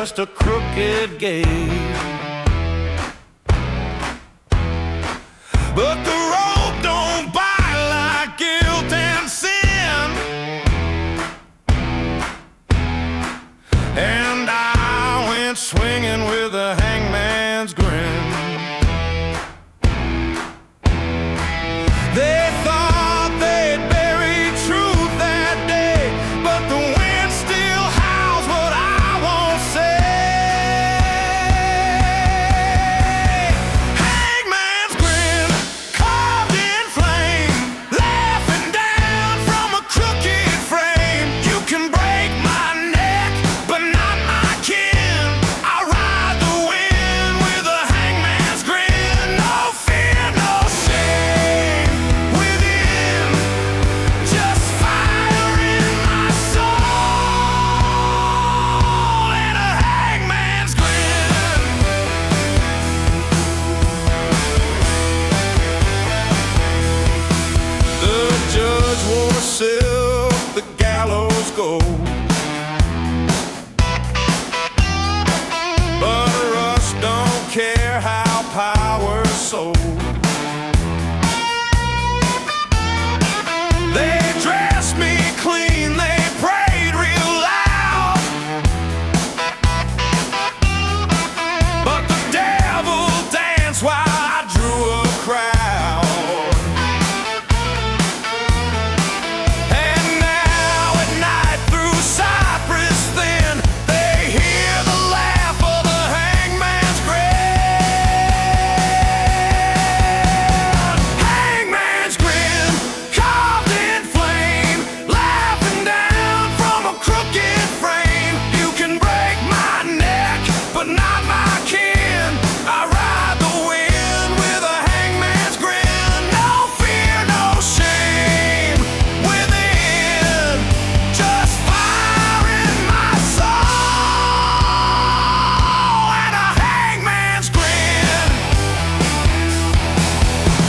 just a crooked gate. But the road don't bite like guilt and sin, and I went swinging with a hangman's grin. They thought they'd buried truth that day, but the wind still howls what I won't say. Hangman's grin, carved in flame, laughing down from a crooked frame. You can break my neck, but not my kin. I ride the wind with a hangman's grin. No fear, no shame within, just fire in my soul and a hangman's grin. The judge wore silk, the gallows gold, but Russ don't care how power's sold. They dressed me clean, they prayed real loud, but the devil danced while I drew a crowd. And now at night through cypress thin, they hear the laugh of the hangman's grin. Hangman's grin, carved in flame, laughing down from a crooked frame. You can break my neck, but not my kin. I ride the wind with a hangman's grin. No fear, no shame within, just fire in my soul and a hangman's grin.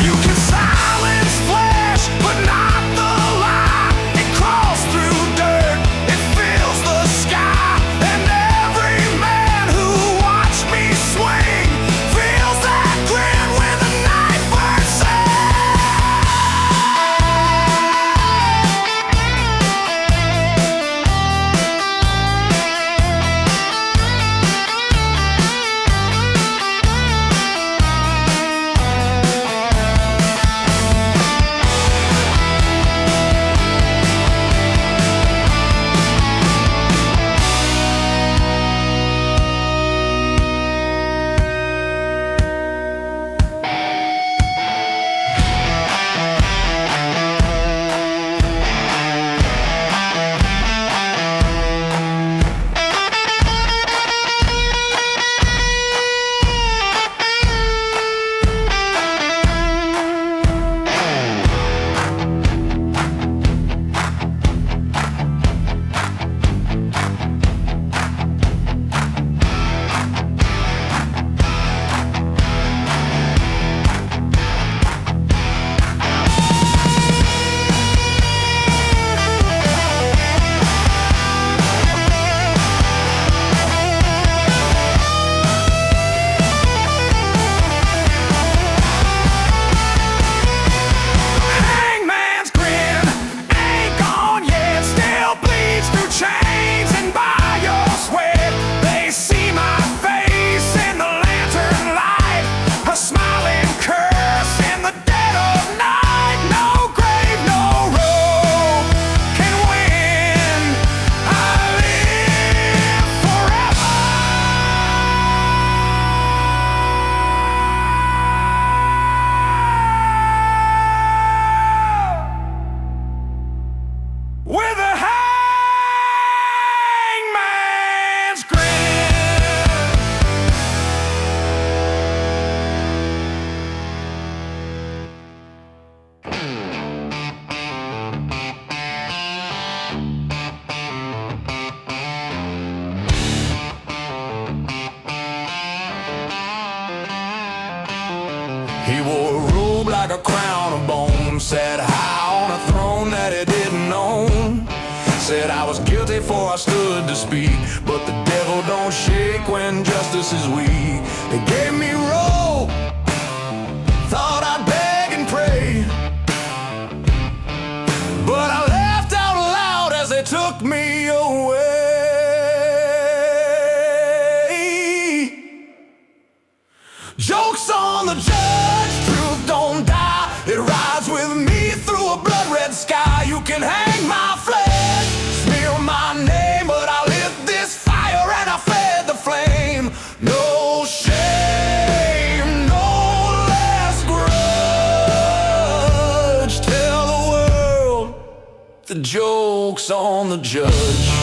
You can silence flesh, but not the lie. It crawls through dirt, it fills the sky, and every man who watched me swing feels that grin when the night bursts in. Hangman's grin ain't gone yet, still bleeds through chains and by your sweat. They see my face in the lantern light, a smiling curse in the dead of night. No grave, no rope can win. I live forever with a hangman's grin. He wore a robe like a crown of bone, sat high on a throne that he didn't own. Said I was guilty for I stood to speak, but the devil don't shake when justice is weak. They gave me rope, thought I'd beg and pray, but I laughed out loud as they took me away. Joke's on the judge, truth don't die. It rides with me through a blood-red sky. You can hang my flesh, smear my name, but I lit this fire and I fed the flame. No shame, no less grudge. Tell the world the joke's on the judge.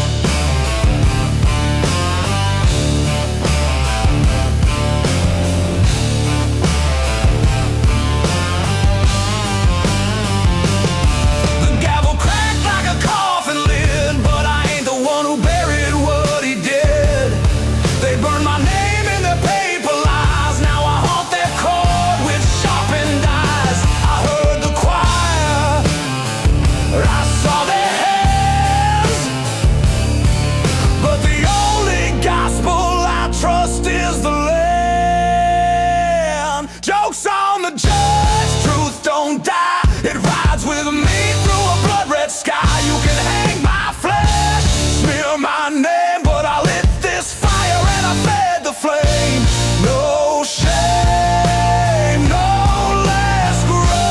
Joke's on the judge, truth don't die. It rides with me through a blood-red sky. You can hang my flesh, smear my name, but I lit this fire and I fed the flame. No shame, no less grudge.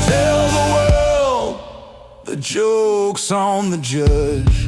Tell the world the joke's on the judge.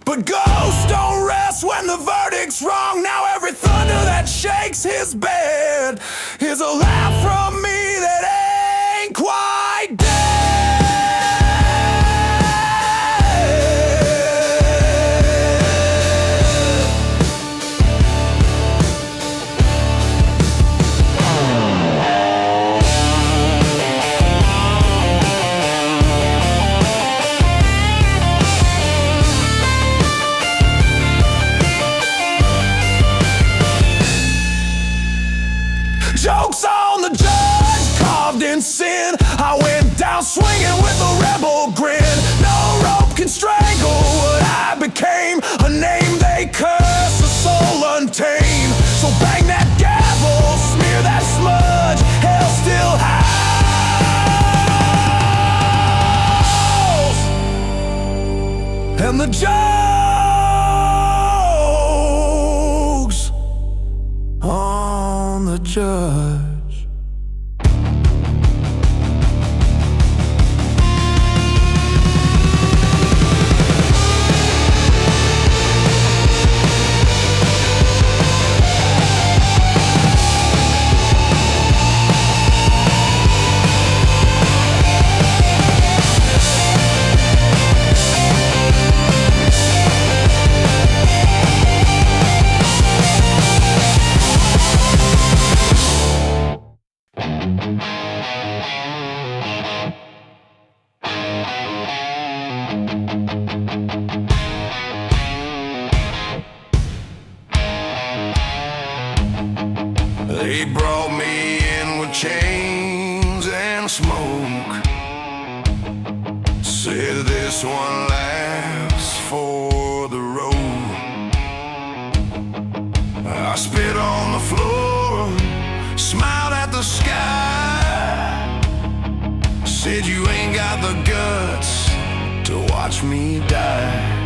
But ghosts don't rest when the verdict's wrong. Now every thunder that shakes his bed is a laugh from me that ain't quite dead. Joke's on the judge, carved in sin. I went down swinging with a rebel grin. No rope can strangle what I became, a name they curse, a soul untamed. So bang that gavel, smear that smudge, hell still howls. And the joke's on the judge. They brought me in with chains and smoke. Said this one lasts for the road. I spit on the floor, smiled at the sky. Said you ain't got the guts to watch me die.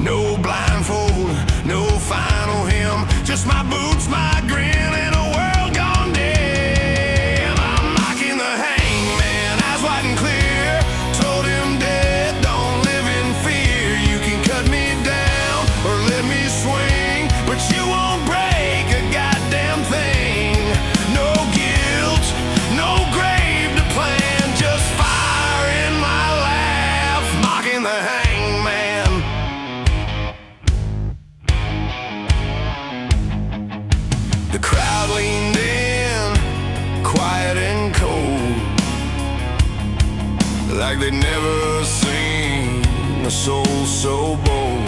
No blindfold, no final hymn, just my boots, my grin, and a world gone dim. I'm knocking the hangman, eyes wide and clear. Told him dead, don't live in fear. You can cut me down or let me swing, but you won't break a goddamn thing. No guilt, no grave to plan, just fire in my laugh, mocking the hangman. like they'd never seen a soul so bold.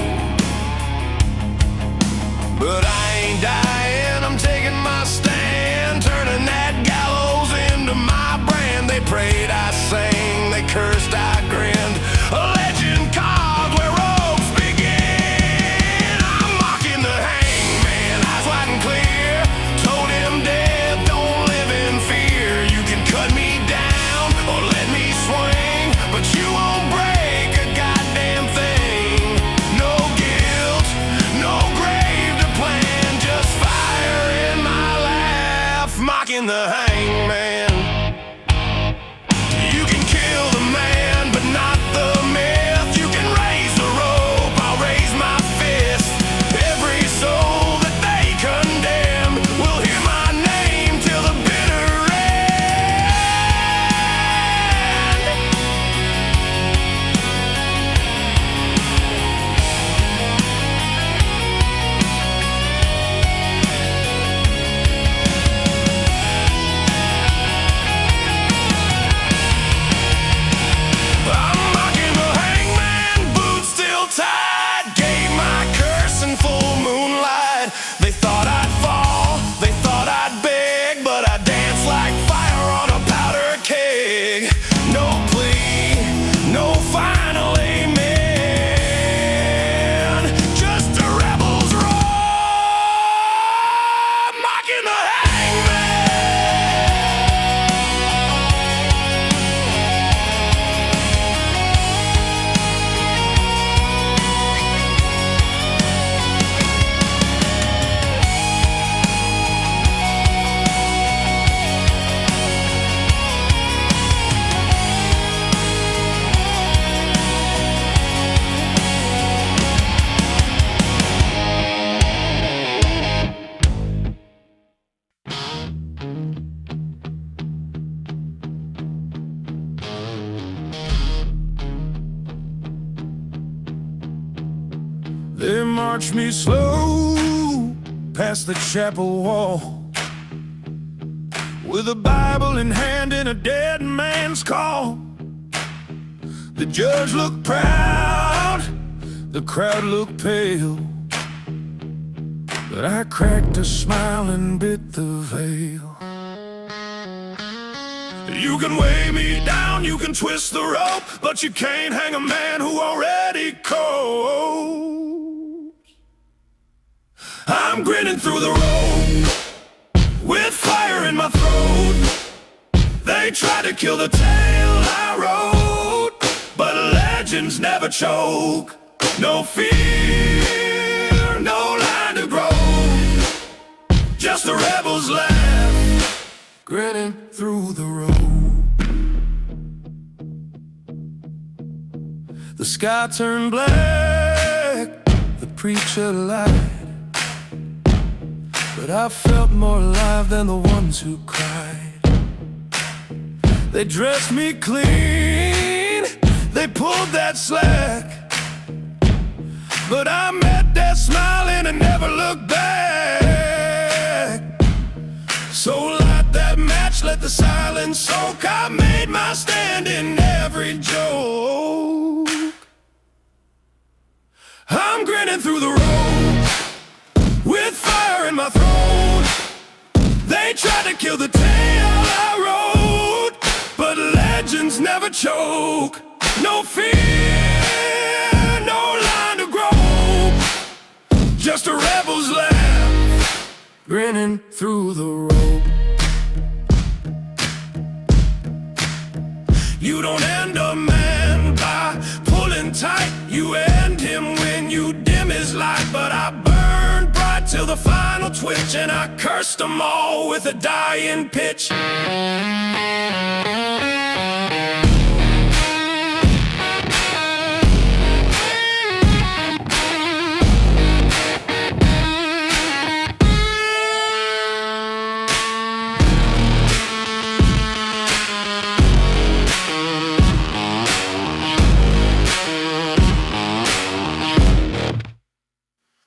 But I ain't dying, I'm taking my stand, turning that gallows into my brand. They prayed, I sang, they cursed, I grinned. A legend carved where rogues begin. I'm mocking the hangman, eyes wide and clear. Told him death, don't live in fear. You can cut me down or let me swing, but you won't break a goddamn thing. No guilt, no grave to plan, just fire in my laugh, mocking the hangman. You can kill the man, but not the myth. You can raise the rope, I'll raise my fist. Every soul that they condemn will hear my name till the bitter end. I'm mocking the hangman, boots still tied. Gave my curse in full moonlight. They thought I'd fall, they thought I'd beg, but I danced like fire on a powder keg. No plea, no final amen, just a rebel's roar, mocking the hangman. They marched me slow past the chapel wall, with a Bible in hand and a dead man's call. The judge looked proud, the crowd looked pale, but I cracked a smile and bit the veil. You can weigh me down, you can twist the rope, but you can't hang a man who already copes. I'm grinning through the road, with fire in my throat. They tried to kill the tale I wrote, but legends never choke. No fear, no line to grow, just a rebel's laugh, grinning through the road. The sky turned black, the preacher lied, but I felt more alive than the ones who cried. They dressed me clean, they pulled that slack, but I met that smiling and never looked back. So light that match, let the silence soak. I made my stand in every joke. I'm grinning through the road, with fire in my throat. They tried to kill the tale I wrote, but legends never choke. No fear, no line to grow, just a rebel's laugh, grinning through the road. You don't end a man by pulling tight, you end him when you dim his light. But I burned bright till the final twitch, and I cursed them all with a dying pitch.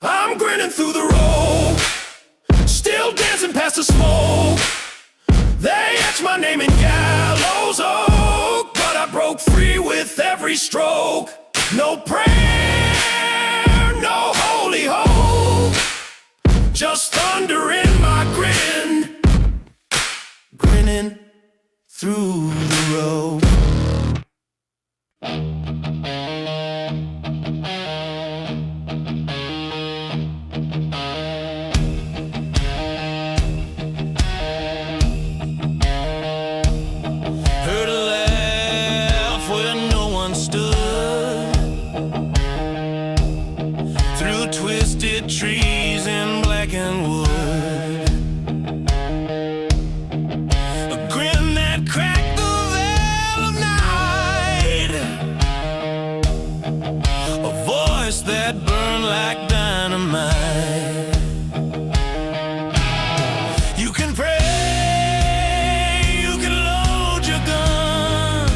I'm grinning through the road, still dancing past the smoke. They etched my name in Gallows. every stroke. No prayer, no holy hope, just thunder in my grin, grinning through the road. Heard a laugh where no one stood, through twisted trees and blackened wood. A grin that cracked the veil of night, a voice that burned like dynamite. You can pray, you can load your gun,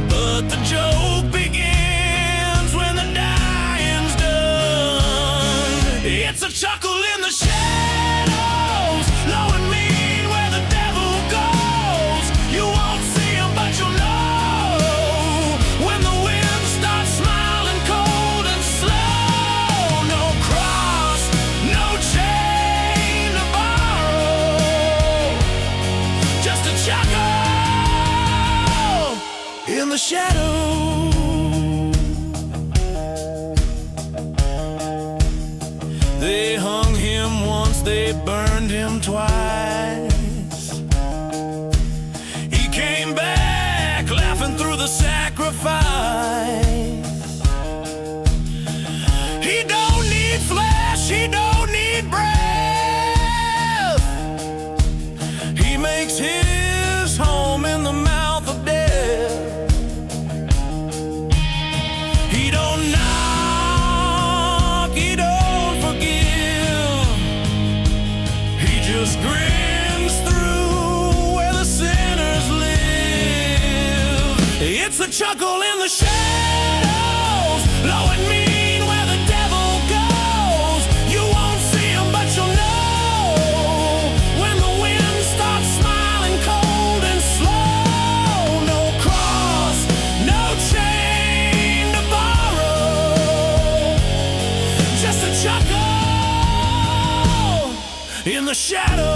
but the joke begins when the dying's done. It's a chuckle in the shadows, low and mean where the devil goes. You won't see him, but you'll know when the wind starts smiling cold and slow. No cross, no chain to borrow, just a chuckle in the shadows. They hung him once, they burned him twice. He came back laughing through the sacrifice. He don't need flesh, he don't need breath. He makes his home in the mouth of death. He don't knock, he don't forgive. He just grins through where the sinners live. It's a chuckle in the shadows, low and mean where the devil goes. You won't see him, but you'll know when the wind starts smiling cold and slow. No cross, no chain to borrow, just a chuckle in the shadows.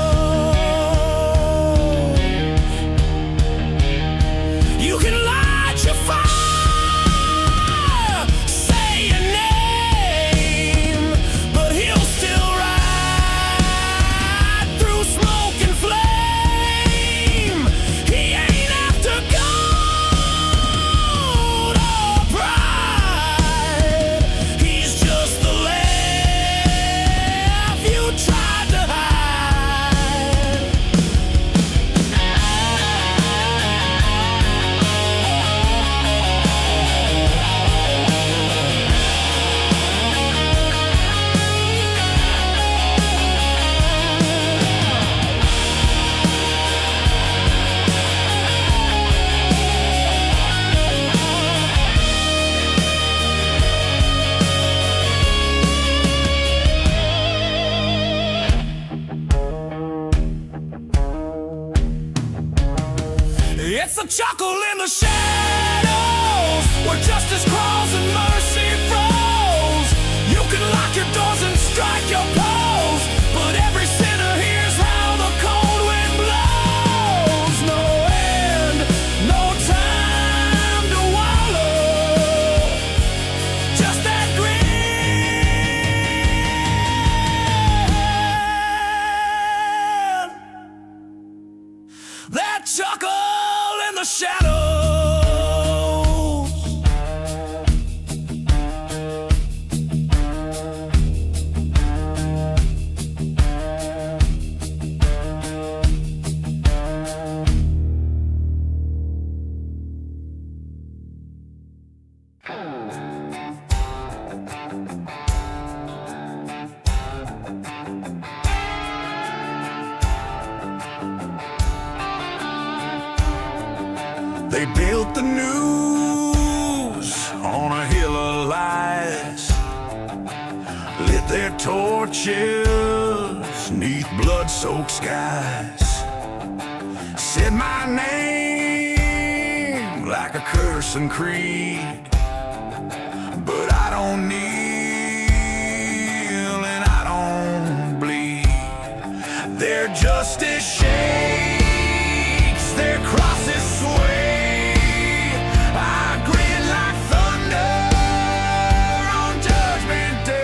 You can light your fire, say your name, but he'll still ride through smoke and flame. He ain't after gold or pride. He's just the laugh you tried to hide. It's a chuckle in the shadows, where justice crawls and mercy froze. You can lock your doors and strike your pose, but every sinner hears how the cold wind blows. No end, no time to wallow, just that grin, that chuckle in the shadows. They built the Noose on a hill of lies, lit their torches neath blood-soaked skies, said my name like like a cursing creed. But I don't kneel and I don't bleed. Their justice shakes, their crosses sway. I grin like thunder on Judgment Day.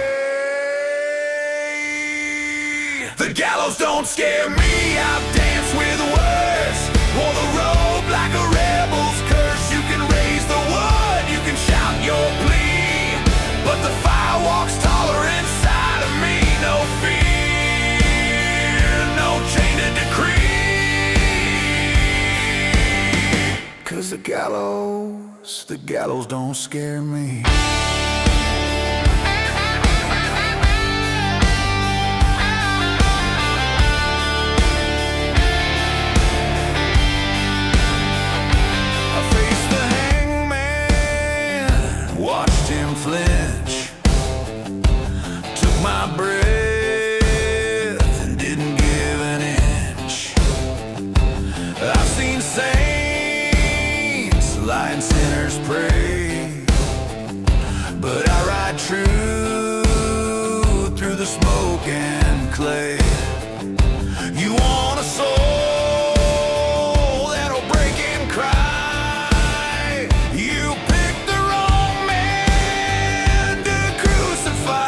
The gallows don't scare me, I've danced with worse. Wore the robe like a rebel's curse. You can raise the wood, you can shout your plea, but the fire walks taller inside of me. No fear, no chain to decree. 'Cause the gallows don't scare me. I faced the hangman, watched him flinch, took my breath and didn't give an inch. I've seen saints lie and sinners pray, but I ride true through the smoke and clay. You want a soul that'll break and cry? You picked the wrong man to crucify.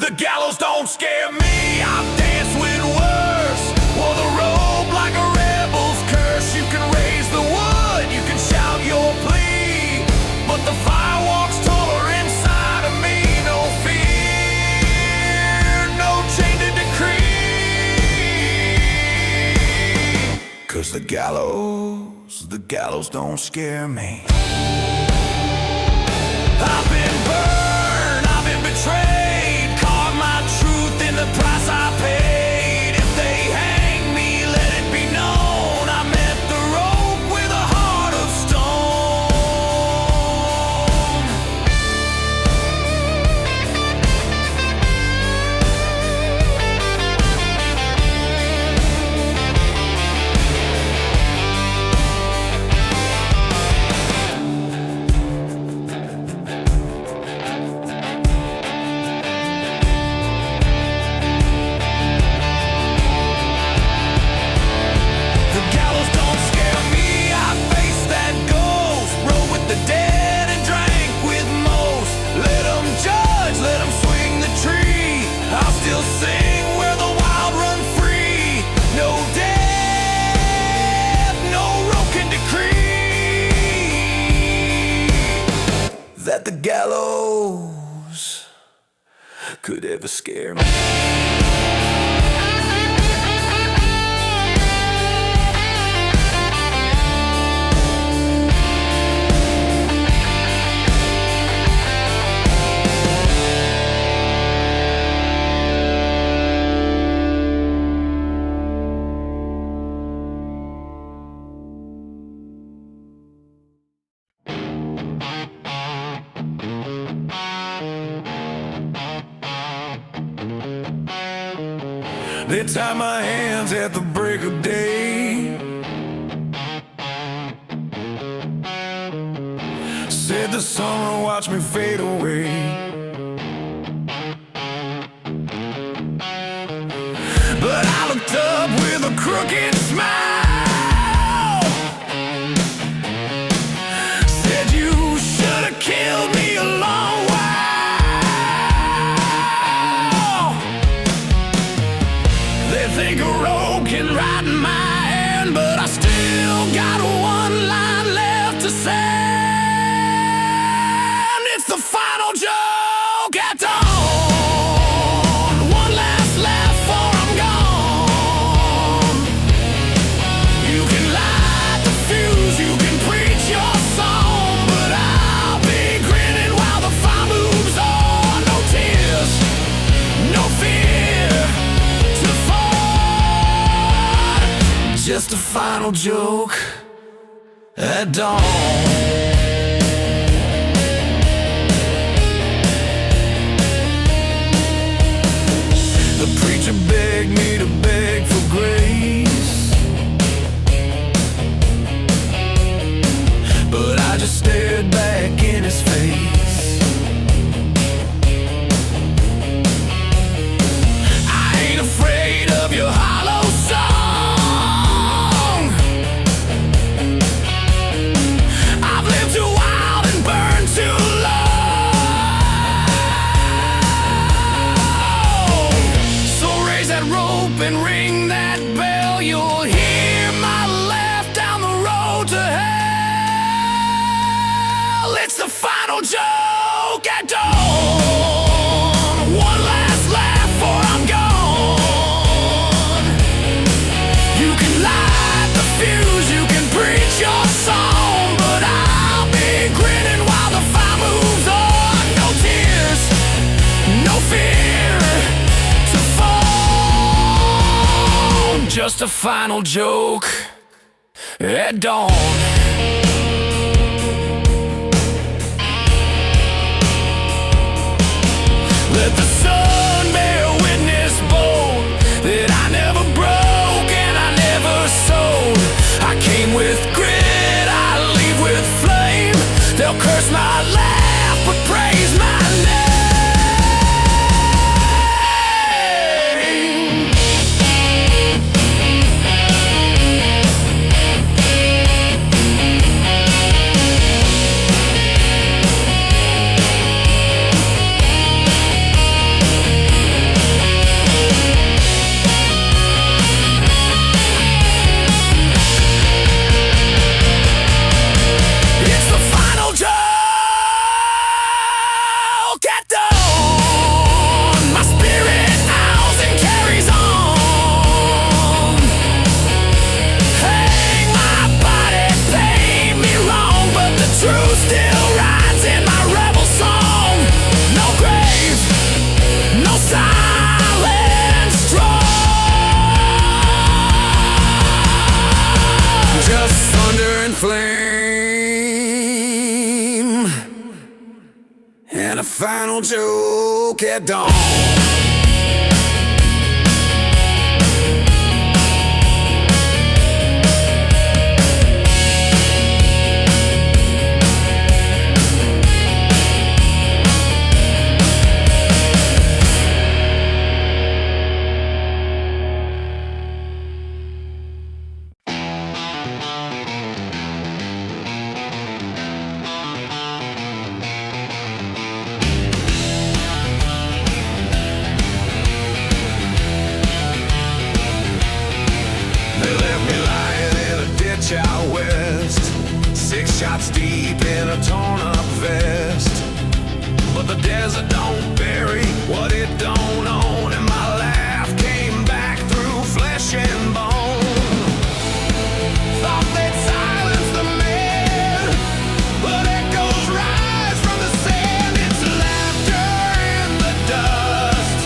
The gallows don't scare me, I've danced with worse. Wore the robe like a rebel's curse. You can raise the wood, you can shout your plea, but the fire walks taller inside of me. No fear, no chain to decree. 'Cause the gallows don't scare me. I've been burned, I've been betrayed, carved my truth in the price I paid. If they hang me, let it be known I met the rope with a heart of stone. The gallows don't scare me, I faced that ghost, rode with the dead and drank with most. Let 'em judge, let 'em swing the tree, I'll still sing where the wild run free. No death, no rope can decree that the gallows could ever scare me. They tied my hands at the break of day, said the sun will watch me fade away. But I looked up with a crooked smile, said you should have killed me a long while. They think a rogue can ride in my hand, but I still got one line left to send. It's the final joke at dawn. One last laugh before I'm gone. You can light the fuse, you can preach your song, but I'll be grinning while the fire moves on. No tears, no fear to fall. Just a final joke at dawn. The preacher begged me to beg for grace. final joke at dawn. One last laugh before I'm gone. You can light the fuse, you can preach your song, but I'll be grinning while the fire moves on. No tears, no fear to fall. Just a final joke at dawn. Let the sun bear witness both that I never broke and I never sold. I came with grit, I leave with flame. They'll curse my laugh but praise my name. Flame and a final joke at dawn. Out west, 6 shots deep in a torn up vest. But the desert don't bury what it don't own, and my laugh came back through flesh and bone. Thought they'd silence the man, but echoes rise from the sand. It's laughter in the dust,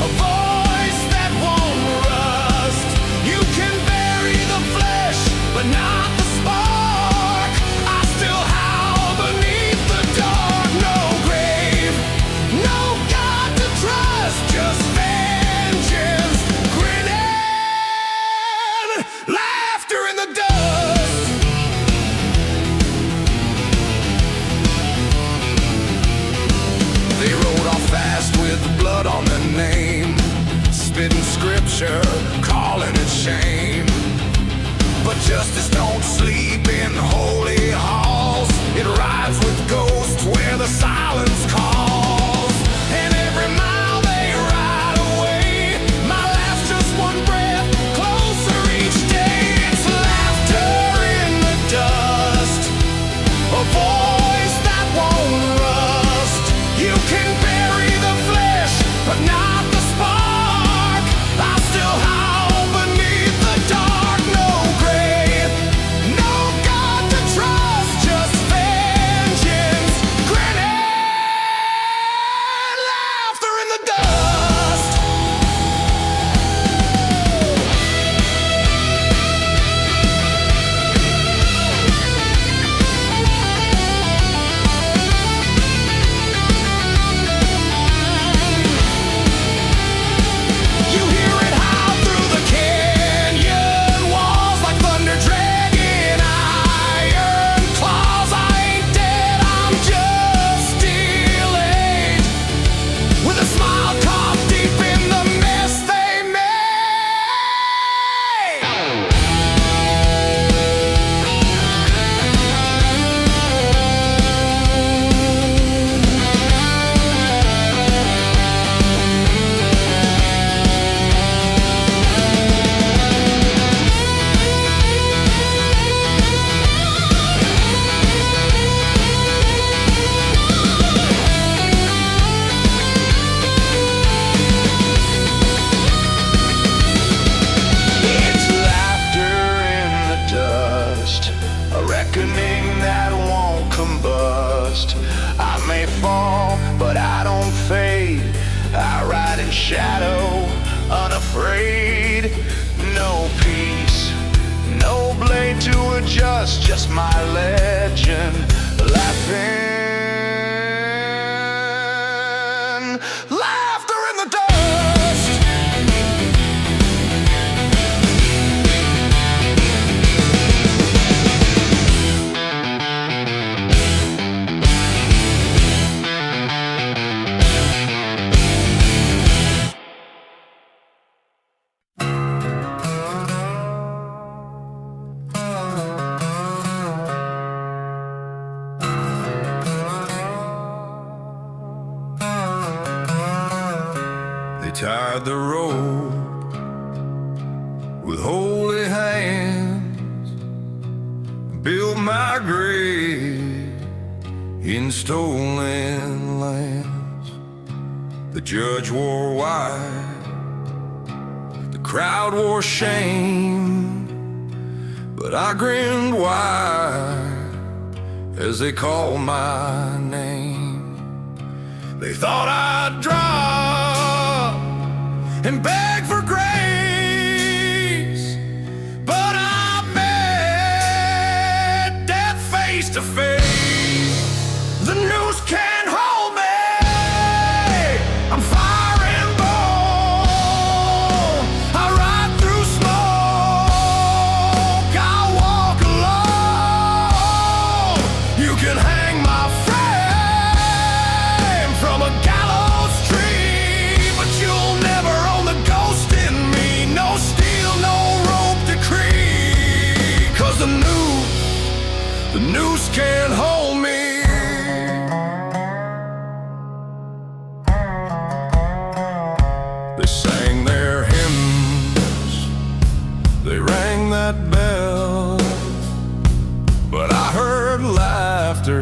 a voice that won't rust. You can bury the flesh, but not the spark. I still howl beneath the dark. No grave, no God to trust, just reckoning that won't combust. I may fall, but I don't fade. I ride in shadow, unafraid. No peace, no blade to adjust, just my legend laughing. Laughter in the dust. Tied the rope with holy hands, built my grave in stolen lands. The judge wore white, the crowd wore shame, but I grinned wide as they called my name. They thought I'd drop and beg for grace, but I met death face to face. The noose can't hold me. I'm fire and bone. I ride through smoke. I walk alone. You can hang my frame from a gallows tree, but you'll never own the ghost in me. No steel, no rope decree. 'Cause the noose can't hold me. They sang their hymns, they rang that bell, but I heard laughter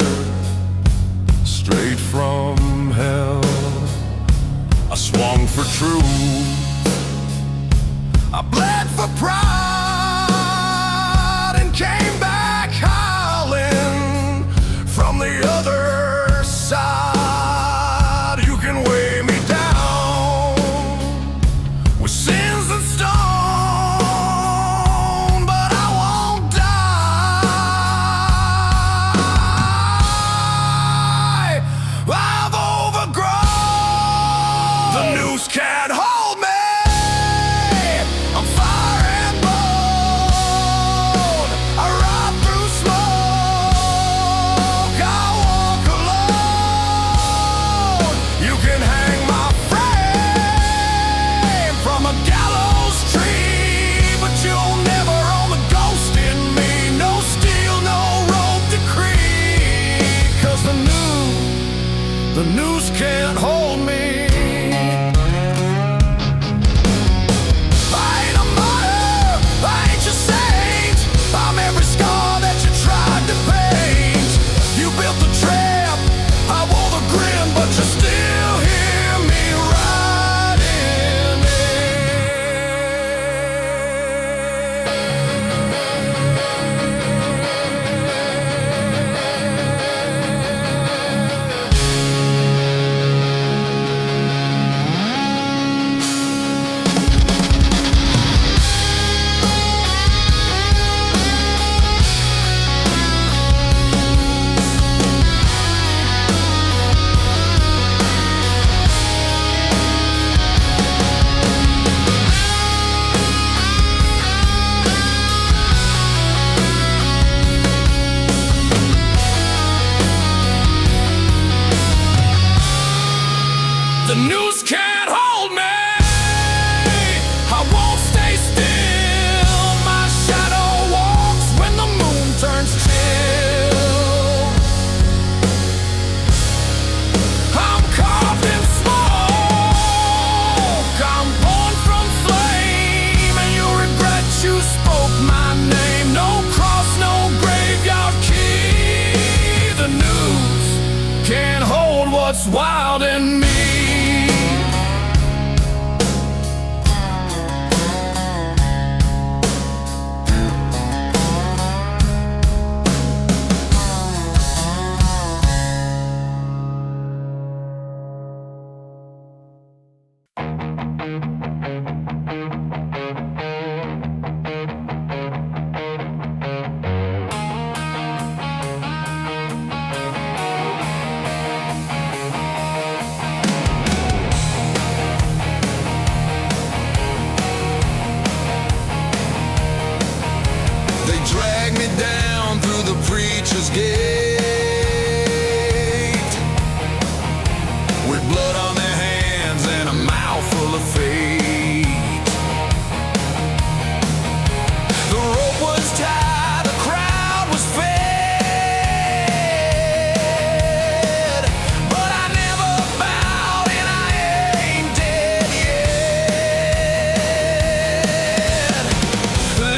straight from hell. I swung for truth, I bled for pride, and came back howling from the other side. You can weigh me down with sins and stone, but I won't die. I've overgrown. The noose can't hold me. I'm fire and bone. I ride through smoke. I walk alone. You can hang my frame from a gallows tree, but you'll never own the ghost in me. No steel, no rope decree. 'Cause the noose can't hold me. I ain't a martyr, I ain't your saint. I'm every scar that you tried to paint. You built the trap, I wore the grin, but you still hear me riding The noose can't hold me. I won't stay still. My shadow walks when the moon turns chill. I'm carved in smoke. I'm born from flame, and you regret you spoke my name. No cross, no graveyard key. The noose can't hold what's wild in me. preacher's gate, with blood on their hands and a mouth full of fate. The rope was tied, the crowd was fed, but I never bowed and I ain't dead yet.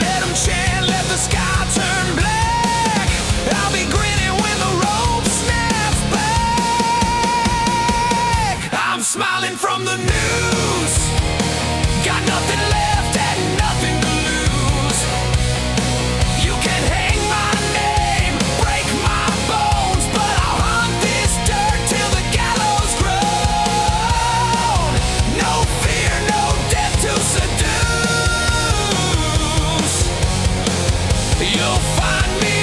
Let 'em chant, let the sky turn black. I'll be grinning when the rope snaps back. I'm smiling from the noose, got nothing left and nothing to lose. You can hang my name, break my bones, but I'll hunt this dirt till the gallows grown. No fear, no death to seduce. You'll find me